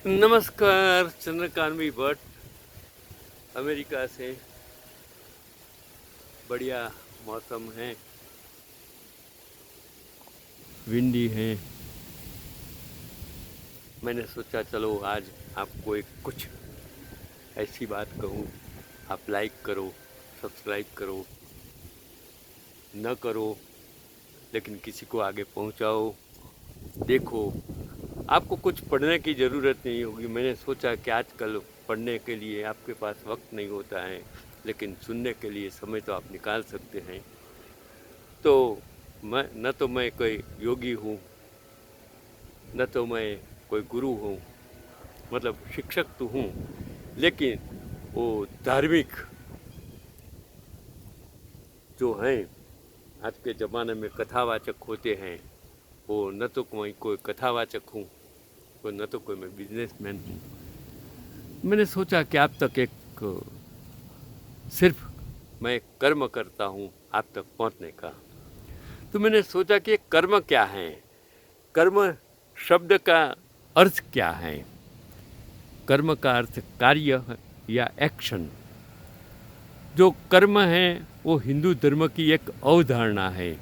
नमस्कार, चंद्रकांत भट्ट अमेरिका से। बढ़िया मौसम है, विंडी है। मैंने सोचा चलो आज आपको एक कुछ ऐसी बात कहूँ, आप लाइक करो, सब्सक्राइब करो, न करो, लेकिन किसी को आगे पहुँचाओ। देखो, आपको कुछ पढ़ने की ज़रूरत नहीं होगी। मैंने सोचा कि आजकल पढ़ने के लिए आपके पास वक्त नहीं होता है, लेकिन सुनने के लिए समय तो आप निकाल सकते हैं। तो मैं कोई योगी हूँ, न तो मैं कोई गुरु हूँ, मतलब शिक्षक तो हूँ, लेकिन वो धार्मिक जो हैं आज के ज़माने में कथावाचक होते हैं, वो न तो मैं कोई कथावाचक हूँ, तो न तो कोई मैं बिजनेसमैन हूँ। मैंने सोचा कि आप तक एक सिर्फ मैं कर्म करता हूँ आप तक पहुँचने का। तो मैंने सोचा कि कर्म क्या है, कर्म शब्द का अर्थ क्या है। कर्म का अर्थ कार्य या एक्शन। जो कर्म है वो हिंदू धर्म की एक अवधारणा है,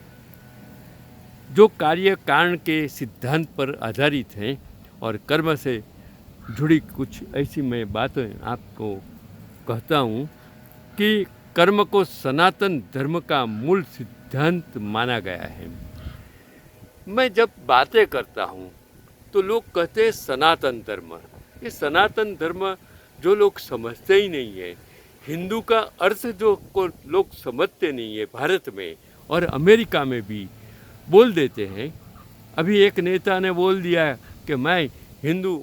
जो कार्य कारण के सिद्धांत पर आधारित है। और कर्म से जुड़ी कुछ ऐसी मैं बातें आपको कहता हूँ कि कर्म को सनातन धर्म का मूल सिद्धांत माना गया है। मैं जब बातें करता हूँ तो लोग कहते हैं सनातन धर्म। ये सनातन धर्म जो लोग समझते ही नहीं है, हिंदू का अर्थ जो को लोग समझते नहीं है, भारत में और अमेरिका में भी बोल देते हैं। अभी एक नेता ने बोल दिया कि मैं हिंदू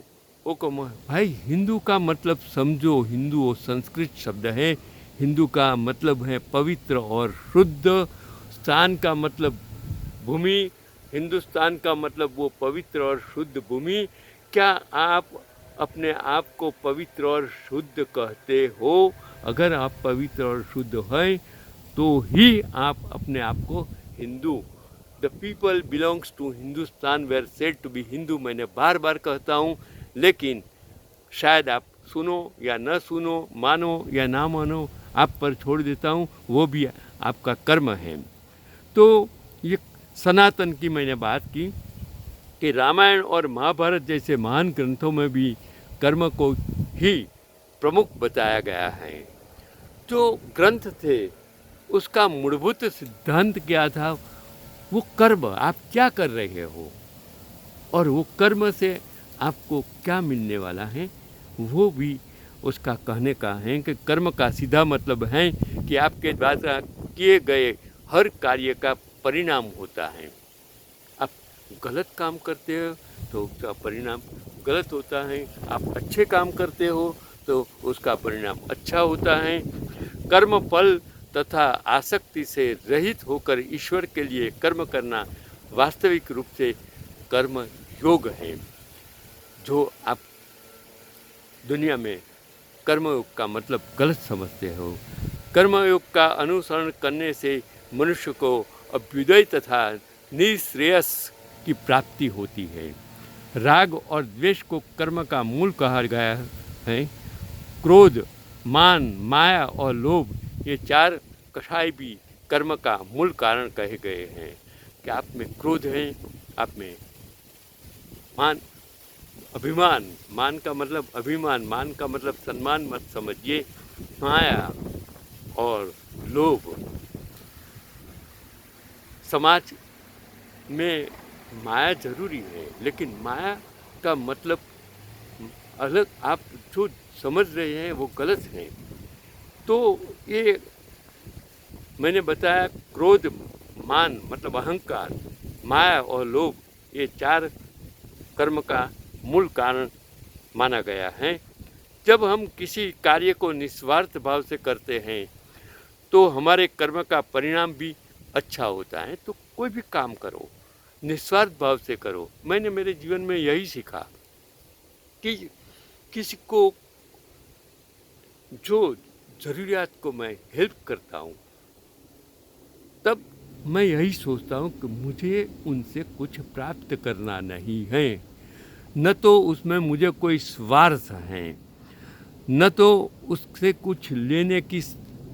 को, भाई हिंदू का मतलब समझो। हिंदू वो संस्कृत शब्द है। हिंदू का मतलब है पवित्र और शुद्ध। स्थान का मतलब भूमि, हिंदुस्तान का मतलब वो पवित्र और शुद्ध भूमि। क्या आप अपने आप को पवित्र और शुद्ध कहते हो? अगर आप पवित्र और शुद्ध हैं तो ही आप अपने आप को Hindu, the people belongs to Hindustan were said to be Hindu, मैंने बार बार कहता हूँ। लेकिन शायद आप सुनो या न सुनो, मानो या ना मानो, आप पर छोड़ देता हूँ, वो भी आपका कर्म है। तो ये सनातन की मैंने बात की कि रामायण और महाभारत जैसे महान ग्रंथों में भी कर्म को ही प्रमुख बताया गया है। जो ग्रंथ थे उसका मूलभूत सिद्धांत क्या था? वो कर्म, आप क्या कर रहे हो और वो कर्म से आपको क्या मिलने वाला है, वो भी उसका कहने का है कि कर्म का सीधा मतलब है कि आपके द्वारा किए गए हर कार्य का परिणाम होता है। आप गलत काम करते हो तो उसका परिणाम गलत होता है, आप अच्छे काम करते हो तो उसका परिणाम अच्छा होता है। कर्म फल तथा आसक्ति से रहित होकर ईश्वर के लिए कर्म करना वास्तविक रूप से कर्म योग है। जो आप दुनिया में कर्मयोग का मतलब गलत समझते हो। कर्मयोग का अनुसरण करने से मनुष्य को अभ्युदय तथा निःश्रेयस की प्राप्ति होती है। राग और द्वेष को कर्म का मूल कहा गया है। क्रोध, मान, माया और लोभ, ये चार कषाय भी कर्म का मूल कारण कहे गए हैं। कि आप में क्रोध है, आप में मान, अभिमान, मान का मतलब अभिमान, मान का मतलब सम्मान मत समझिए, माया और लोभ। समाज में माया जरूरी है, लेकिन माया का मतलब अलग, आप जो समझ रहे हैं वो गलत है। तो ये मैंने बताया, क्रोध, मान मतलब अहंकार, माया और लोभ, ये चार कर्म का मूल कारण माना गया है। जब हम किसी कार्य को निस्वार्थ भाव से करते हैं तो हमारे कर्म का परिणाम भी अच्छा होता है। तो कोई भी काम करो, निस्वार्थ भाव से करो। मैंने मेरे जीवन में यही सीखा कि किसी को जो ज़रूरियात को मैं हेल्प करता हूँ, तब मैं यही सोचता हूँ कि मुझे उनसे कुछ प्राप्त करना नहीं है, न तो उसमें मुझे कोई स्वार्थ है, न तो उससे कुछ लेने की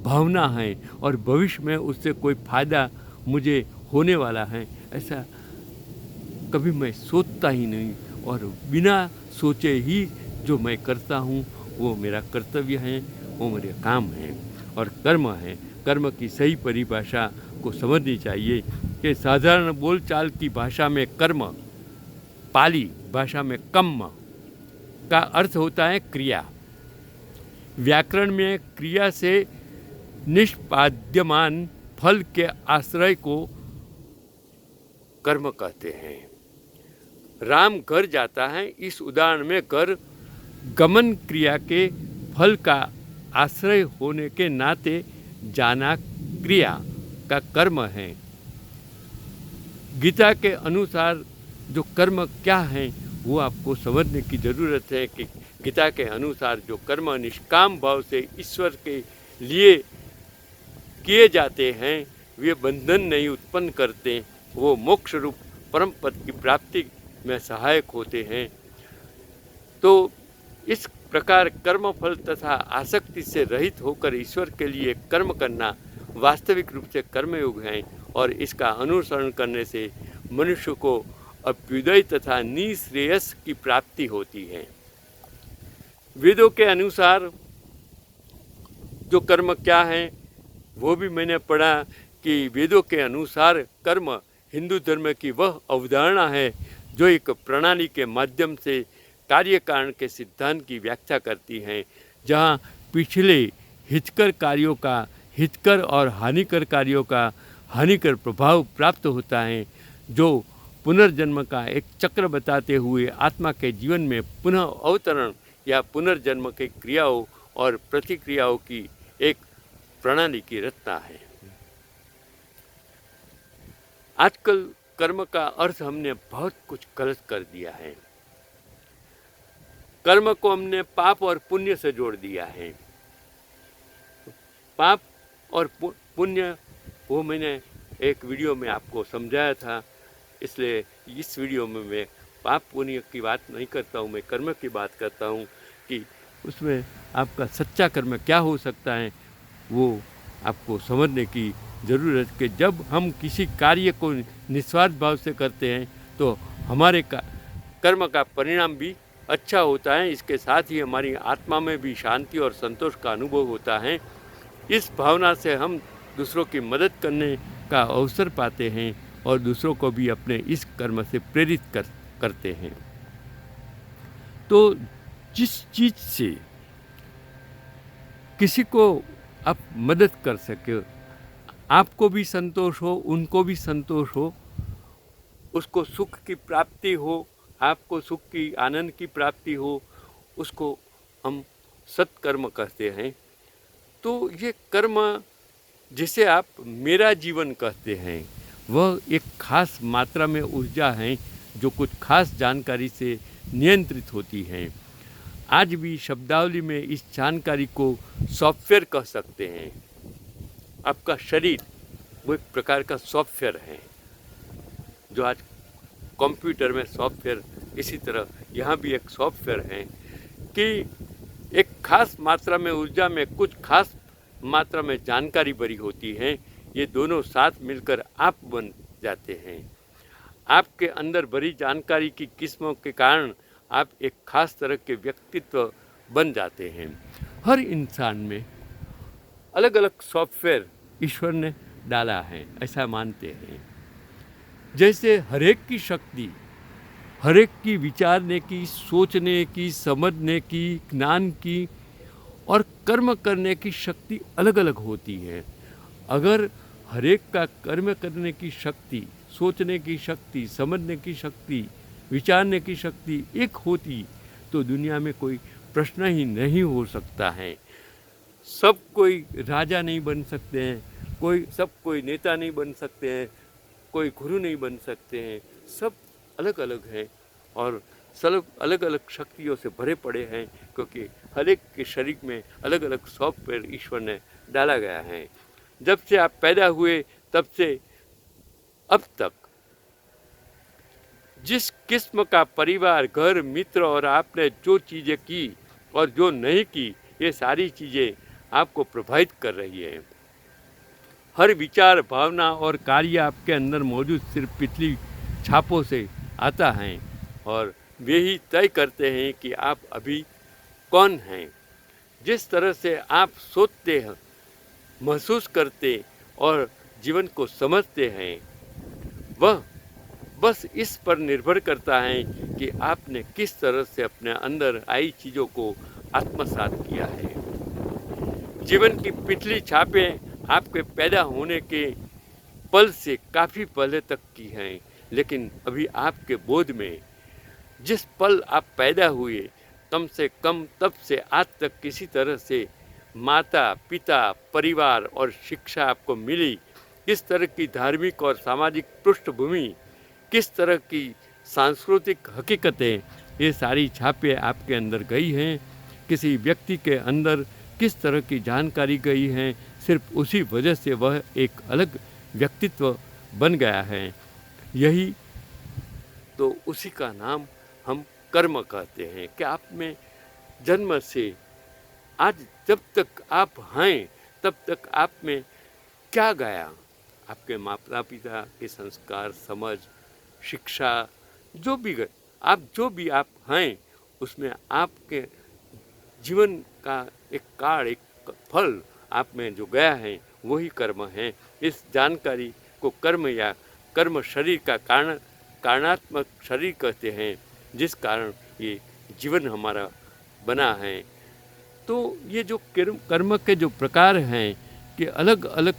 भावना है और भविष्य में उससे कोई फ़ायदा मुझे होने वाला है, ऐसा कभी मैं सोचता ही नहीं। और बिना सोचे ही जो मैं करता हूँ वो मेरा कर्तव्य है, वो मेरे काम है और कर्म है। कर्म की सही परिभाषा को समझनी चाहिए कि साधारण बोलचाल की भाषा में कर्म, पाली भाषा में कर्म का अर्थ होता है क्रिया। व्याकरण में क्रिया से निष्पाद्यमान फल के आश्रय को कर्म कहते हैं। राम घर जाता है, इस उदाहरण में घर गमन क्रिया के फल का आश्रय होने के नाते जाना क्रिया का कर्म है। गीता के अनुसार जो कर्म क्या है वो आपको समझने की ज़रूरत है कि गीता के अनुसार जो कर्म निष्काम भाव से ईश्वर के लिए किए जाते हैं वे बंधन नहीं उत्पन्न करते, वो मोक्ष रूप परम पद की प्राप्ति में सहायक होते हैं। तो इस प्रकार कर्म फल तथा आसक्ति से रहित होकर ईश्वर के लिए कर्म करना वास्तविक रूप से कर्मयोग है और इसका अनुसरण करने से मनुष्य को अभ्युदय तथा निश्रेयस की प्राप्ति होती है। वेदों के अनुसार जो कर्म क्या है वो भी मैंने पढ़ा कि वेदों के अनुसार कर्म हिंदू धर्म की वह अवधारणा है जो एक प्रणाली के माध्यम से कार्य कारण के सिद्धांत की व्याख्या करती है, जहाँ पिछले हितकर कार्यों का हितकर और हानिकर कार्यों का हानिकर प्रभाव प्राप्त होता है, जो पुनर्जन्म का एक चक्र बताते हुए आत्मा के जीवन में पुनः अवतरण या पुनर्जन्म की क्रियाओं और प्रतिक्रियाओं की एक प्रणाली की रचना है। आजकल कर्म का अर्थ हमने बहुत कुछ गलत कर दिया है। कर्म को हमने पाप और पुण्य से जोड़ दिया है। पाप और पुण्य वो मैंने एक वीडियो में आपको समझाया था, इसलिए इस वीडियो में मैं पाप पुण्य की बात नहीं करता हूँ, मैं कर्म की बात करता हूँ कि उसमें आपका सच्चा कर्म क्या हो सकता है वो आपको समझने की ज़रूरत कि जब हम किसी कार्य को निस्वार्थ भाव से करते हैं तो हमारे कर्म का परिणाम भी अच्छा होता है। इसके साथ ही हमारी आत्मा में भी शांति और संतोष का अनुभव होता है। इस भावना से हम दूसरों की मदद करने का अवसर पाते हैं और दूसरों को भी अपने इस कर्म से प्रेरित करते हैं। तो जिस चीज़ से किसी को आप मदद कर सके, आपको भी संतोष हो, उनको भी संतोष हो, उसको सुख की प्राप्ति हो, आपको सुख की आनंद की प्राप्ति हो, उसको हम सत्कर्म कहते हैं। तो ये कर्म जिसे आप मेरा जीवन कहते हैं वह एक खास मात्रा में ऊर्जा है जो कुछ खास जानकारी से नियंत्रित होती है। आज भी शब्दावली में इस जानकारी को सॉफ्टवेयर कह सकते हैं। आपका शरीर वो एक प्रकार का सॉफ्टवेयर है, जो आज कंप्यूटर में सॉफ्टवेयर, इसी तरह यहाँ भी एक सॉफ्टवेयर है कि एक खास मात्रा में ऊर्जा में कुछ खास मात्रा में जानकारी भरी होती है। ये दोनों साथ मिलकर आप बन जाते हैं। आपके अंदर भरी जानकारी की किस्मों के कारण आप एक खास तरह के व्यक्तित्व बन जाते हैं। हर इंसान में अलग अलग सॉफ्टवेयर ईश्वर ने डाला है, ऐसा मानते हैं। जैसे हरेक की शक्ति, हरेक की विचारने की, सोचने की, समझने की, ज्ञान की और कर्म करने की शक्ति अलग अलग होती है। अगर हरेक का कर्म करने की शक्ति, सोचने की शक्ति, समझने की शक्ति, विचारने की शक्ति एक होती तो दुनिया में कोई प्रश्न ही नहीं हो सकता है। सब कोई राजा नहीं बन सकते हैं, सब कोई नेता नहीं बन सकते हैं, कोई गुरु नहीं बन सकते हैं। सब अलग अलग हैं और सब अलग अलग शक्तियों से भरे पड़े हैं, क्योंकि हर एक के शरीर में अलग अलग सॉफ्टवेयर ईश्वर ने डाला गया है। जब से आप पैदा हुए तब से अब तक जिस किस्म का परिवार, घर, मित्र और आपने जो चीज़ें की और जो नहीं की, ये सारी चीज़ें आपको प्रभावित कर रही है। हर विचार, भावना और कार्य आपके अंदर मौजूद सिर्फ पिछली छापों से आता है और वे ही तय करते हैं कि आप अभी कौन हैं। जिस तरह से आप सोचते हैं, महसूस करते और जीवन को समझते हैं, वह बस इस पर निर्भर करता है कि आपने किस तरह से अपने अंदर आई चीज़ों को आत्मसात किया है। जीवन की पिछली छापें आपके पैदा होने के पल से काफ़ी पहले तक की हैं, लेकिन अभी आपके बोध में जिस पल आप पैदा हुए, कम से कम तब से आज तक किसी तरह से माता, पिता, परिवार और शिक्षा आपको मिली, किस तरह की धार्मिक और सामाजिक पृष्ठभूमि, किस तरह की सांस्कृतिक हकीकतें, ये सारी छापें आपके अंदर गई हैं। किसी व्यक्ति के अंदर किस तरह की जानकारी गई है, सिर्फ उसी वजह से वह एक अलग व्यक्तित्व बन गया है। यही तो उसी का नाम हम कर्म कहते हैं कि आप में जन्म से आज जब तक आप हैं तब तक आप में क्या गया, आपके माता पिता के संस्कार, समझ, शिक्षा, जो भी जो भी आप हैं उसमें आपके जीवन का एक काल, एक फल आप में जो गया है वही कर्म है। इस जानकारी को कर्म या कर्म शरीर का कारणात्मक शरीर कहते हैं, जिस कारण ये जीवन हमारा बना है। तो ये जो कर्म के जो प्रकार हैं कि अलग अलग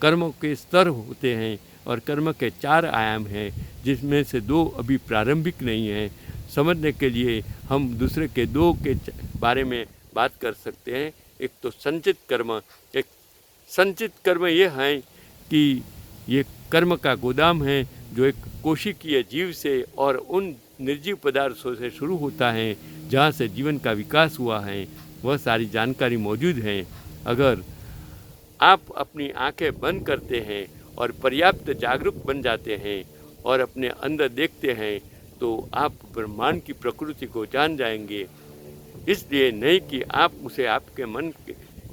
कर्मों के स्तर होते हैं और कर्म के 4 आयाम हैं, जिसमें से 2 अभी प्रारंभिक नहीं हैं। समझने के लिए हम दूसरे के 2 के बारे में बात कर सकते हैं। एक तो संचित कर्म। एक संचित कर्म ये है कि ये कर्म का गोदाम है जो एक कोशिकीय जीव से और उन निर्जीव पदार्थों से शुरू होता है जहाँ से जीवन का विकास हुआ है, वह सारी जानकारी मौजूद है। अगर आप अपनी आंखें बंद करते हैं और पर्याप्त जागरूक बन जाते हैं और अपने अंदर देखते हैं तो आप ब्रह्मांड की प्रकृति को जान जाएंगे। इसलिए नहीं कि आप उसे आपके मन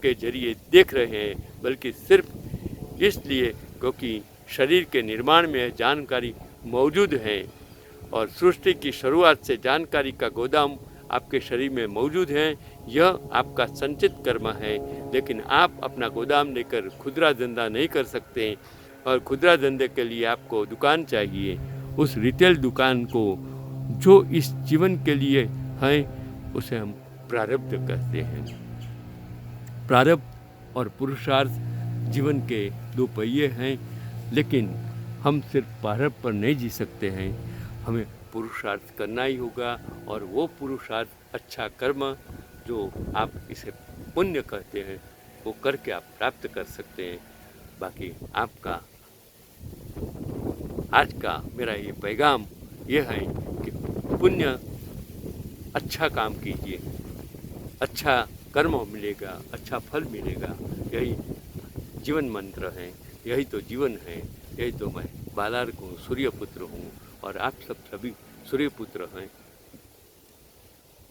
के जरिए देख रहे हैं, बल्कि सिर्फ इसलिए क्योंकि शरीर के निर्माण में जानकारी मौजूद है और सृष्टि की शुरुआत से जानकारी का गोदाम आपके शरीर में मौजूद है। यह आपका संचित कर्म है, लेकिन आप अपना गोदाम लेकर खुदरा धंधा नहीं कर सकते और खुदरा धंधे के लिए आपको दुकान चाहिए। उस रिटेल दुकान को जो इस जीवन के लिए है उसे हम प्रारब्ध कहते हैं। प्रारब्ध और पुरुषार्थ जीवन के 2 पहिए हैं, लेकिन हम सिर्फ प्रारब्ध पर नहीं जी सकते हैं, हमें पुरुषार्थ करना ही होगा। और वो पुरुषार्थ अच्छा कर्म जो आप इसे पुण्य कहते हैं वो करके आप प्राप्त कर सकते हैं। बाकी आपका आज का मेरा ये पैगाम ये है कि पुण्य, अच्छा काम कीजिए, अच्छा कर्म मिलेगा, अच्छा फल मिलेगा। यही जीवन मंत्र है, यही तो जीवन है, यही तो मैं बालार्क हूँ, सूर्यपुत्र हूँ और आप सब सभी सूर्यपुत्र हैं।